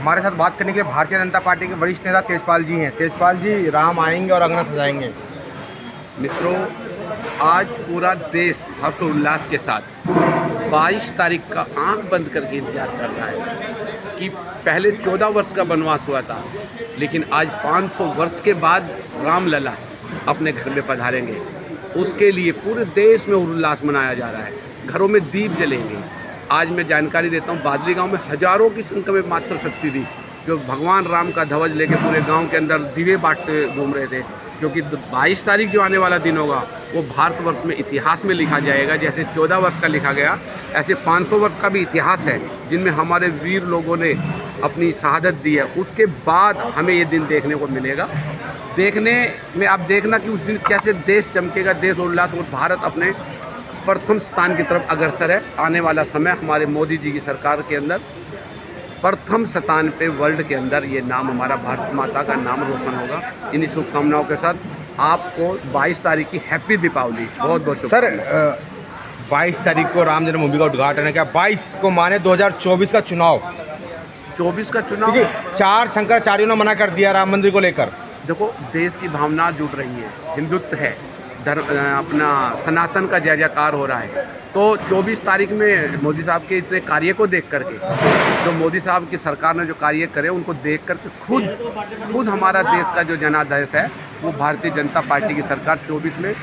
हमारे साथ बात करने के लिए भारतीय जनता पार्टी के वरिष्ठ नेता तेजपाल जी हैं। तेजपाल जी, राम आएंगे और अंगना सजाएंगे। मित्रों, आज पूरा देश हर्षोल्लास के साथ 22 तारीख का आंख बंद करके इंतजार कर रहा है कि पहले 14 वर्ष का वनवास हुआ था, लेकिन आज 500 वर्ष के बाद रामलला अपने घर में पधारेंगे। उसके लिए पूरे देश में उल्लास मनाया जा रहा है, घरों में दीप जलेंगे। आज मैं जानकारी देता हूँ, बादली गांव में हजारों की संख्या में मातृशक्ति थी जो भगवान राम का ध्वज लेके पूरे गांव के अंदर दिए बांटते घूम रहे थे, क्योंकि 22 तारीख जो आने वाला दिन होगा वो भारतवर्ष में इतिहास में लिखा जाएगा। जैसे 14 वर्ष का लिखा गया, ऐसे 500 वर्ष का भी इतिहास है जिनमें हमारे वीर लोगों ने अपनी शहादत दी है। उसके बाद हमें ये दिन देखने को मिलेगा। देखने में आप देखना कि उस दिन कैसे देश चमकेगा, देश उल्लास और भारत अपने प्रथम स्थान की तरफ अग्रसर है। आने वाला समय हमारे मोदी जी की सरकार के अंदर प्रथम स्थान पे वर्ल्ड के अंदर ये नाम, हमारा भारत माता का नाम रोशन होगा। इन्हीं शुभकामनाओं के साथ आपको 22 तारीख की हैप्पी दीपावली। बहुत बहुत सर, 22 तारीख को राम जन्मभूमि का उद्घाटन है। क्या 22 को माने 2024 का चुनाव? 24 का चुनाव, 4 शंकराचार्यों ने मना कर दिया राम मंदिर को लेकर। देखो, देश की भावना जुट रही है, हिंदुत्व है, धर्म, अपना सनातन का जय जयकार हो रहा है। तो 24 तारीख में मोदी साहब के इतने कार्य को देख करके, जो मोदी साहब की सरकार ने जो कार्य करे उनको देख करके खुद हमारा देश का जो जनादेश है वो भारतीय जनता पार्टी की सरकार 24 में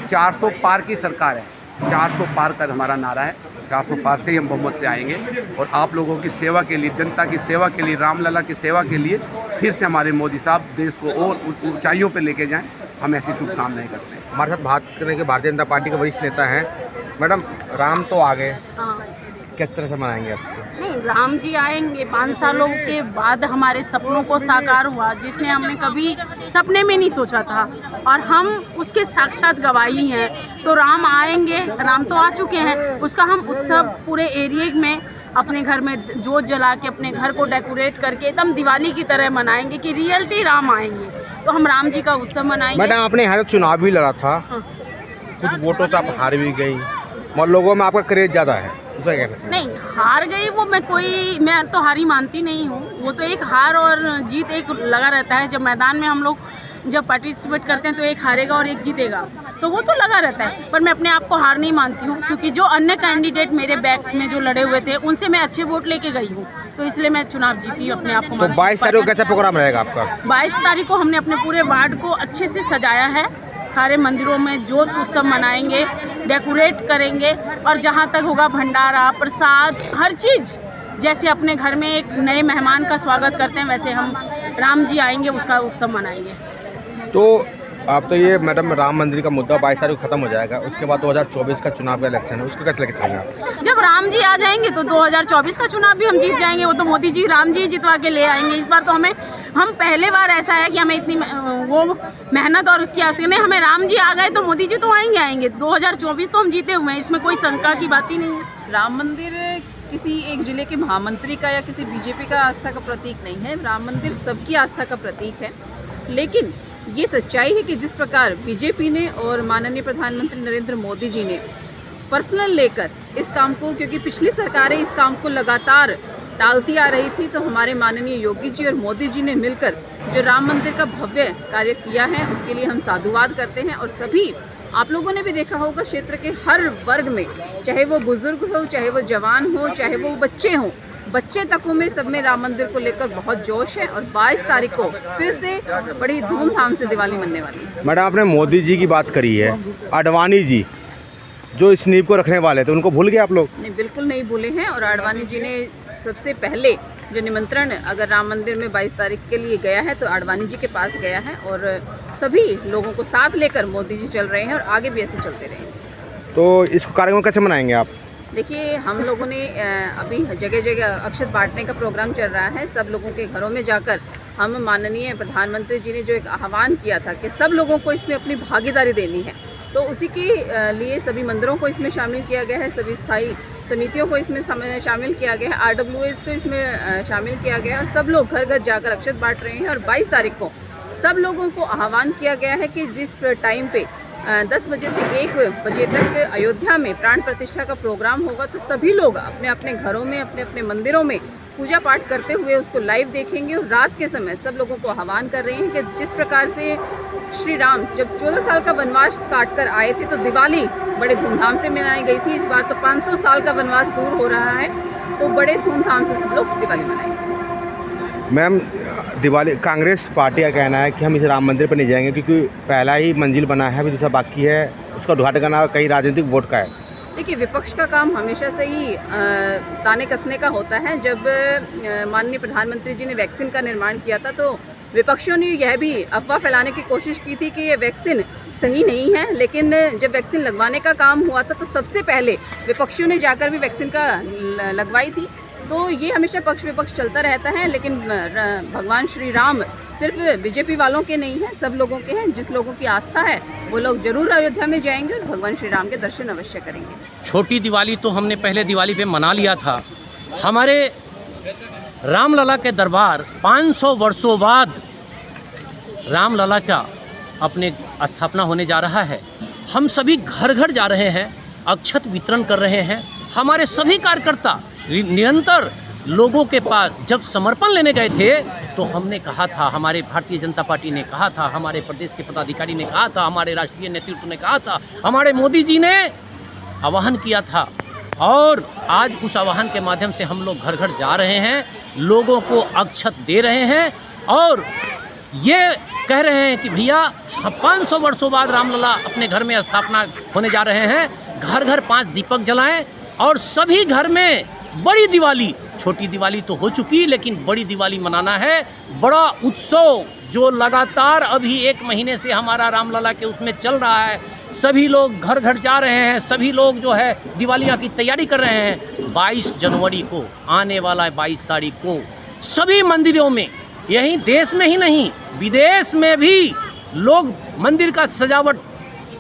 400 पार की सरकार है। 400 पार का हमारा नारा है। 400 पार से ही हम बहुमत से आएंगे और आप लोगों की सेवा के लिए, जनता की सेवा के लिए, रामलला की सेवा के लिए फिर से हमारे मोदी साहब देश को और ऊंचाइयों पर लेके जाएं। हम ऐसी शुभकामनाएं करते हैं। हमारे साथ बात करने के भारतीय जनता पार्टी के वरिष्ठ नेता हैं। मैडम, राम तो आ गए, किस तरह से मनाएंगे आप? नहीं, राम जी आएंगे। 5 सालों के बाद हमारे सपनों को साकार हुआ, जिसने हमने कभी सपने में नहीं सोचा था, और हम उसके साक्षात गवाही हैं। तो राम आएंगे, राम तो आ चुके हैं, उसका हम उत्सव पूरे एरिया में अपने घर में जोत जला के अपने घर को डेकोरेट करके एकदम दिवाली की तरह मनाएंगे कि रियलिटी राम आएंगे। तो हम राम जी का उत्सव मनाएंगे। मैडम, आपने यहाँ से चुनाव भी लड़ा था। हाँ। कुछ वोटों से आप हार भी गई, मगर लोगों में आपका क्रेज ज़्यादा है, उसका क्या कहना चाहिए? नहीं, हार गई वो मैं तो हारी मानती नहीं हूँ। वो तो एक हार और जीत एक लगा रहता है। जब मैदान में हम लोग जब पार्टिसिपेट करते हैं तो एक हारेगा और एक जीतेगा, तो वो तो लगा रहता है। पर मैं अपने आप को हार नहीं मानती हूँ, क्योंकि जो अन्य कैंडिडेट मेरे बैक में जो लड़े हुए थे उनसे मैं अच्छे वोट लेके गई हूँ, तो इसलिए मैं चुनाव जीती हूँ अपने आप को। तो 22 तारीख को कैसा प्रोग्राम रहेगा आपका? 22 तारीख को हमने अपने पूरे वार्ड को अच्छे से सजाया है। सारे मंदिरों में जोत उत्सव मनाएंगे, डेकोरेट करेंगे, और जहाँ तक होगा भंडारा, प्रसाद, हर चीज़ जैसे अपने घर में एक नए मेहमान का स्वागत करते हैं वैसे हम राम जी आएंगे उसका उत्सव मनाएंगे। तो आप तो ये मैडम, राम मंदिर का मुद्दा 22 तारीख को खत्म हो जाएगा, उसके बाद 2024 का चुनाव का इलेक्शन है, उसको कैसे लेके चलेंगे आप? जब राम जी आ जाएंगे तो 2024 का चुनाव भी हम जीत जाएंगे। वो तो मोदी जी राम जी जितवा के ले आएंगे। इस बार तो हम पहले बार ऐसा है कि हमें इतनी वो मेहनत और उसकी आस नहीं, हमें राम जी आ गए तो मोदी जी तो आएंगे। 2024 तो हम जीते हुए हैं, इसमें कोई शंका की बात ही नहीं है। राम मंदिर किसी एक जिले के महामंत्री का या किसी बीजेपी का आस्था का प्रतीक नहीं है। राम मंदिर सबकी आस्था का प्रतीक है। लेकिन ये सच्चाई है कि जिस प्रकार बीजेपी ने और माननीय प्रधानमंत्री नरेंद्र मोदी जी ने पर्सनल लेकर इस काम को, क्योंकि पिछली सरकारें इस काम को लगातार टालती आ रही थी, तो हमारे माननीय योगी जी और मोदी जी ने मिलकर जो राम मंदिर का भव्य कार्य किया है उसके लिए हम साधुवाद करते हैं। और सभी आप लोगों ने भी देखा होगा, क्षेत्र के हर वर्ग में, चाहे वो बुजुर्ग हो, चाहे वो जवान हो, चाहे वो बच्चे हों, बच्चे तकों में सब में राम मंदिर को लेकर बहुत जोश है। और 22 तारीख को फिर से बड़ी धूमधाम से दिवाली मनने वाली है। मैडम, आपने मोदी जी की बात करी है, आडवाणी जी जो इस नींव को रखने वाले थे उनको भूल गए आप लोग? नहीं, बिल्कुल नहीं भूले हैं। और आडवाणी जी ने सबसे पहले जो निमंत्रण अगर राम मंदिर में 22 तारीख के लिए गया है तो आडवाणी जी के पास गया है, और सभी लोगों को साथ लेकर मोदी जी चल रहे हैं और आगे भी ऐसे चलते रहेंगे। तो इस कार्यक्रम कैसे मनाएंगे आप? देखिए, हम लोगों ने अभी जगह जगह अक्षत बांटने का प्रोग्राम चल रहा है। सब लोगों के घरों में जाकर हम माननीय प्रधानमंत्री जी ने जो एक आह्वान किया था कि सब लोगों को इसमें अपनी भागीदारी देनी है, तो उसी के लिए सभी मंदिरों को इसमें शामिल किया गया है, सभी स्थायी समितियों को इसमें शामिल किया गया है, RWS को इसमें शामिल किया गया है, और सब लोग घर घर जाकर अक्षत बांट रहे हैं। और 22 तारीख को सब लोगों को आह्वान किया गया है कि जिस टाइम पे 10 बजे से 1 बजे तक अयोध्या में प्राण प्रतिष्ठा का प्रोग्राम होगा, तो सभी लोग अपने अपने घरों में, अपने अपने मंदिरों में पूजा पाठ करते हुए उसको लाइव देखेंगे। और रात के समय सब लोगों को आह्वान कर रहे हैं कि जिस प्रकार से श्री राम जब 14 साल का वनवास काट कर आए थे तो दिवाली बड़े धूमधाम से मनाई गई थी। इस बार तो 500 साल का वनवास दूर हो रहा है तो बड़े धूमधाम से सब लोग दिवाली मनाएंगे। मैम, दिवाली कांग्रेस पार्टी का कहना है कि हम इस राम मंदिर पर नहीं जाएंगे क्योंकि पहला ही मंजिल बना है, अभी दूसरा बाकी है, उसका उद्घाटन करना कई राजनीतिक वोट का है। देखिए, विपक्ष का काम हमेशा से ही ताने कसने का होता है। जब माननीय प्रधानमंत्री जी ने वैक्सीन का निर्माण किया था तो विपक्षियों ने यह भी अफवाह फैलाने की कोशिश की थी कि ये वैक्सीन सही नहीं है, लेकिन जब वैक्सीन लगवाने का काम हुआ था तो सबसे पहले विपक्षियों ने जाकर भी वैक्सीन का लगवाई थी। तो ये हमेशा पक्ष विपक्ष चलता रहता है, लेकिन भगवान श्री राम सिर्फ बीजेपी वालों के नहीं हैं, सब लोगों के हैं। जिस लोगों की आस्था है वो लोग जरूर अयोध्या में जाएंगे और भगवान श्री राम के दर्शन अवश्य करेंगे। छोटी दिवाली तो हमने पहले दिवाली पे मना लिया था। हमारे रामलला के दरबार 500 वर्षों बाद रामलला का अपने स्थापना होने जा रहा है। हम सभी घर घर जा रहे हैं, अक्षत वितरण कर रहे हैं। हमारे सभी कार्यकर्ता निरंतर लोगों के पास जब समर्पण लेने गए थे तो हमने कहा था, हमारे भारतीय जनता पार्टी ने कहा था, हमारे प्रदेश के पदाधिकारी ने कहा था, हमारे राष्ट्रीय नेतृत्व ने कहा था, हमारे मोदी जी ने आह्वान किया था और आज उस आह्वान के माध्यम से हम लोग घर घर जा रहे हैं, लोगों को अक्षत दे रहे हैं और ये कह रहे हैं कि भैया 500 वर्षों बाद रामलला अपने घर में स्थापना होने जा रहे हैं। घर घर 5 दीपक जलाएं और सभी घर में बड़ी दिवाली, छोटी दिवाली तो हो चुकी लेकिन बड़ी दिवाली मनाना है। बड़ा उत्सव जो लगातार अभी 1 महीने से हमारा रामलला के उसमें चल रहा है, सभी लोग घर घर जा रहे हैं, सभी लोग जो है दिवालियाँ की तैयारी कर रहे हैं। 22 जनवरी को आने वाला है, 22 तारीख को सभी मंदिरों में, यही देश में ही नहीं विदेश में भी लोग मंदिर का सजावट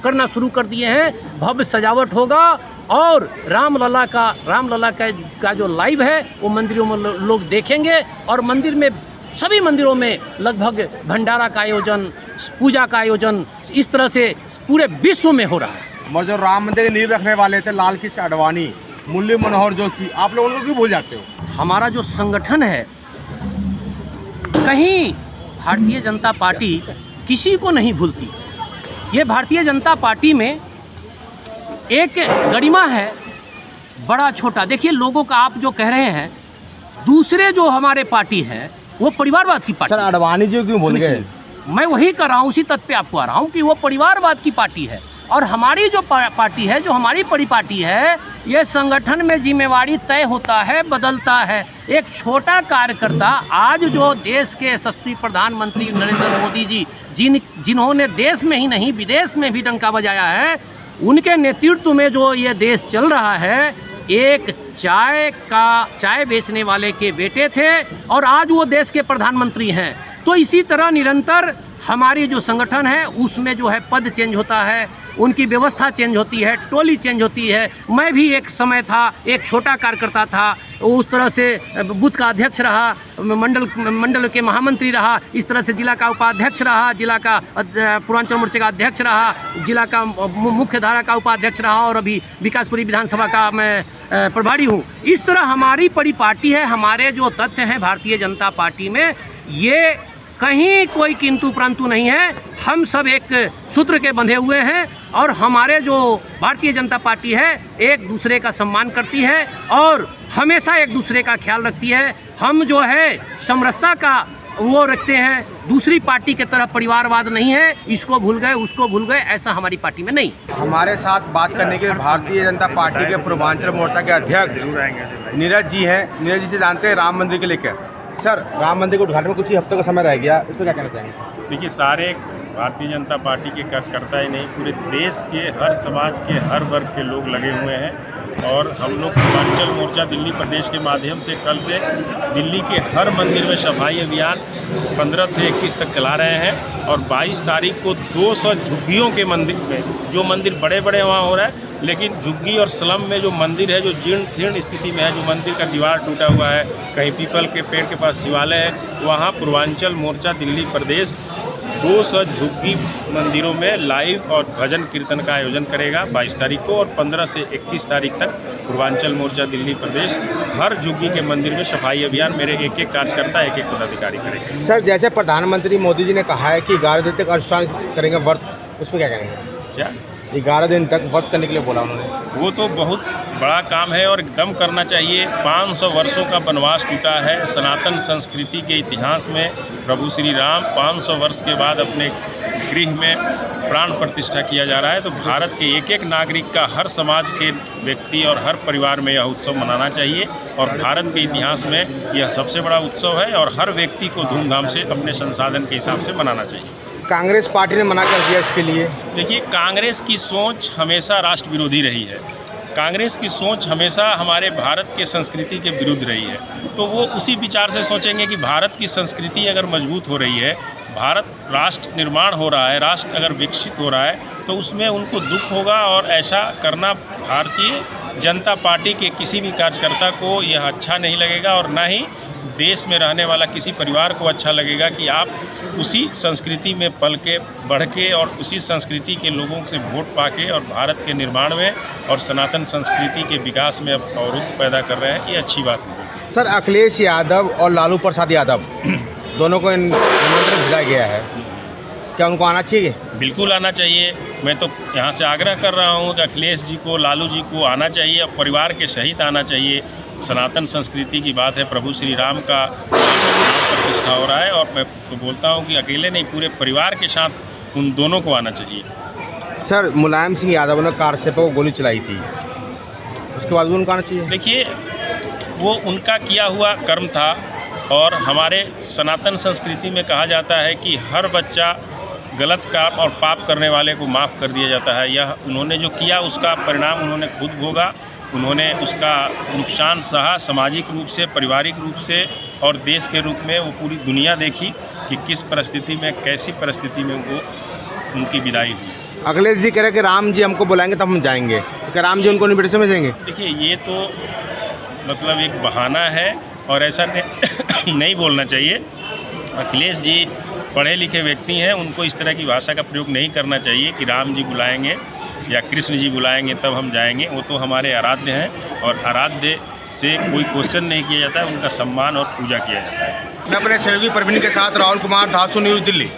करना शुरू कर दिए हैं। भव्य सजावट होगा और रामलला का जो लाइव है वो मंदिरों में लोग देखेंगे और मंदिर में सभी मंदिरों में लगभग भंडारा का आयोजन, पूजा का आयोजन इस तरह से पूरे विश्व में हो रहा है। और जो राम मंदिर की नींव रखने वाले थे लाल कृष्ण आडवाणी, मुरली मनोहर जोशी, आप लोग उनको क्यों भूल जाते हो? हमारा जो संगठन है, कहीं भारतीय जनता पार्टी किसी को नहीं भूलती। ये भारतीय जनता पार्टी में एक गरिमा है, बड़ा छोटा। देखिए, लोगों का आप जो कह रहे हैं, दूसरे जो हमारे पार्टी है वो परिवारवाद की पार्टी। सर, आडवाणी जी क्यों भूल गए? मैं वही कर रहा हूँ, उसी तथ्य पे आपको आ रहा हूँ कि वो परिवारवाद की पार्टी है और हमारी जो पार्टी है, जो हमारी बड़ी पार्टी है, ये संगठन में जिम्मेवारी तय होता है, बदलता है। एक छोटा कार्यकर्ता आज जो देश के यशस्वी प्रधानमंत्री नरेंद्र मोदी जी जिन्होंने देश में ही नहीं विदेश में भी डंका बजाया है, उनके नेतृत्व में जो ये देश चल रहा है, एक चाय बेचने वाले के बेटे थे और आज वो देश के प्रधानमंत्री हैं। तो इसी तरह निरंतर हमारी जो संगठन है उसमें जो है पद चेंज होता है, उनकी व्यवस्था चेंज होती है, टोली चेंज होती है। मैं भी एक समय था, एक छोटा कार्यकर्ता था, उस तरह से बूथ का अध्यक्ष रहा, मंडल के महामंत्री रहा, इस तरह से जिला का उपाध्यक्ष रहा, जिला का पूर्वांचल मोर्चे का अध्यक्ष रहा, जिला का मुख्य धारा का उपाध्यक्ष रहा और अभी विकासपुरी विधानसभा का मैं प्रभारी हूँ। इस तरह हमारी बड़ी पार्टी है, हमारे जो तथ्य हैं भारतीय जनता पार्टी में, ये कहीं कोई किंतु परंतु नहीं है। हम सब एक सूत्र के बंधे हुए हैं और हमारे जो भारतीय जनता पार्टी है एक दूसरे का सम्मान करती है और हमेशा एक दूसरे का ख्याल रखती है। हम जो है समरसता का वो रखते हैं, दूसरी पार्टी की तरह परिवारवाद नहीं है, इसको भूल गए उसको भूल गए, ऐसा हमारी पार्टी में नहीं। हमारे साथ बात करने के लिए भारतीय जनता पार्टी के पूर्वांचल मोर्चा के अध्यक्ष नीरज जी हैं। नीरज जी से जानते हैं राम मंदिर के लेकर। सर, राम मंदिर के उद्घाटन में कुछ ही हफ्तों का समय रह गया, इस पर क्या कहना चाहेंगे? देखिए, सारे भारतीय जनता पार्टी के कार्यकर्ता ही नहीं, पूरे देश के हर समाज के हर वर्ग के लोग लगे हुए हैं और हम लोग पूर्वांचल मोर्चा दिल्ली प्रदेश के माध्यम से कल से दिल्ली के हर मंदिर में सफाई अभियान 15 से 21 तक चला रहे हैं और 22 तारीख को 200 झुग्गियों के मंदिर में, जो मंदिर बड़े बड़े वहाँ हो रहा है, लेकिन झुग्गी और स्लम में जो मंदिर है, जो जीर्ण स्थिति में है, जो मंदिर का दीवार टूटा हुआ है, कहीं पीपल के पेड़ के पास शिवालय है, वहाँ पूर्वांचल मोर्चा दिल्ली प्रदेश 200 झुग्गी मंदिरों में लाइव और भजन कीर्तन का आयोजन करेगा 22 तारीख को और 15 से 21 तारीख तक पूर्वांचल मोर्चा दिल्ली प्रदेश हर झुग्गी के मंदिर में सफाई अभियान मेरे एक एक कार्यकर्ता एक एक पदाधिकारी करेंगे। सर जैसे प्रधानमंत्री मोदी जी ने कहा है कि 11 दिन तक अनुष्ठान करेंगे व्रत, उसमें क्या कहेंगे? क्या 11 दिन तक व्रत करने के लिए बोला उन्होंने। वो तो बहुत बड़ा काम है और एकदम करना चाहिए। 500 वर्षों का वनवास टूटा है। सनातन संस्कृति के इतिहास में प्रभु श्री राम 500 वर्ष के बाद अपने गृह में प्राण प्रतिष्ठा किया जा रहा है। तो भारत के एक एक नागरिक का, हर समाज के व्यक्ति और हर परिवार में यह उत्सव मनाना चाहिए और भारत के इतिहास में यह सबसे बड़ा उत्सव है और हर व्यक्ति को धूमधाम से अपने संसाधन के हिसाब से मनाना चाहिए। कांग्रेस पार्टी ने मना कर दिया इसके लिए। देखिए, कांग्रेस की सोच हमेशा राष्ट्र विरोधी रही है। कांग्रेस की सोच हमेशा हमारे भारत के संस्कृति के विरुद्ध रही है। तो वो उसी विचार से सोचेंगे कि भारत की संस्कृति अगर मजबूत हो रही है, भारत राष्ट्र निर्माण हो रहा है, राष्ट्र अगर विकसित हो रहा है, तो उसमें उनको दुख होगा और ऐसा करना भारतीय जनता पार्टी के किसी भी कार्यकर्ता को यह अच्छा नहीं लगेगा और ना ही देश में रहने वाला किसी परिवार को अच्छा लगेगा कि आप उसी संस्कृति में पल के बढ़ के और उसी संस्कृति के लोगों से वोट पाके और भारत के निर्माण में और सनातन संस्कृति के विकास में अवरुद्ध पैदा कर रहे हैं। ये अच्छी बात नहीं। सर अखिलेश यादव और लालू प्रसाद यादव दोनों को निमंत्रण भेजा गया है, क्या उनको आना चाहिए? बिल्कुल आना चाहिए। मैं तो यहाँ से आग्रह कर रहा हूँ कि अखिलेश जी को, लालू जी को आना चाहिए और परिवार के सहित आना चाहिए। सनातन संस्कृति की बात है, प्रभु श्री राम का प्रतिष्ठा हो रहा है और मैं तो बोलता हूँ कि अकेले नहीं, पूरे परिवार के साथ उन दोनों को आना चाहिए। सर मुलायम सिंह यादव ने कार से को गोली चलाई थी, उसके बाद भी उनको आना चाहिए? देखिए, वो उनका किया हुआ कर्म था और हमारे सनातन संस्कृति में कहा जाता है कि हर बच्चा गलत काम और पाप करने वाले को माफ़ कर दिया जाता है। यह उन्होंने जो किया उसका परिणाम उन्होंने खुद भोगा, उन्होंने उसका नुकसान सहा, सामाजिक रूप से, पारिवारिक रूप से और देश के रूप में। वो पूरी दुनिया देखी कि किस परिस्थिति में, कैसी परिस्थिति में वो उनकी विदाई हुई। अखिलेश जी कह रहे हैं कि राम जी हमको बुलाएंगे तब हम जाएंगे, क्या राम जी उनको इन्विटेशन में जाएंगे? देखिए, ये तो मतलब एक बहाना है और ऐसा नहीं बोलना चाहिए। अखिलेश जी पढ़े लिखे व्यक्ति हैं, उनको इस तरह की भाषा का प्रयोग नहीं करना चाहिए कि राम जी बुलाएंगे या कृष्ण जी बुलाएंगे तब हम जाएंगे। वो तो हमारे आराध्य हैं और आराध्य से कोई क्वेश्चन नहीं किया जाता है, उनका सम्मान और पूजा किया जाता है। मैं अपने सहयोगी प्रवीण के साथ राहुल कुमार, धासु न्यूज़, दिल्ली।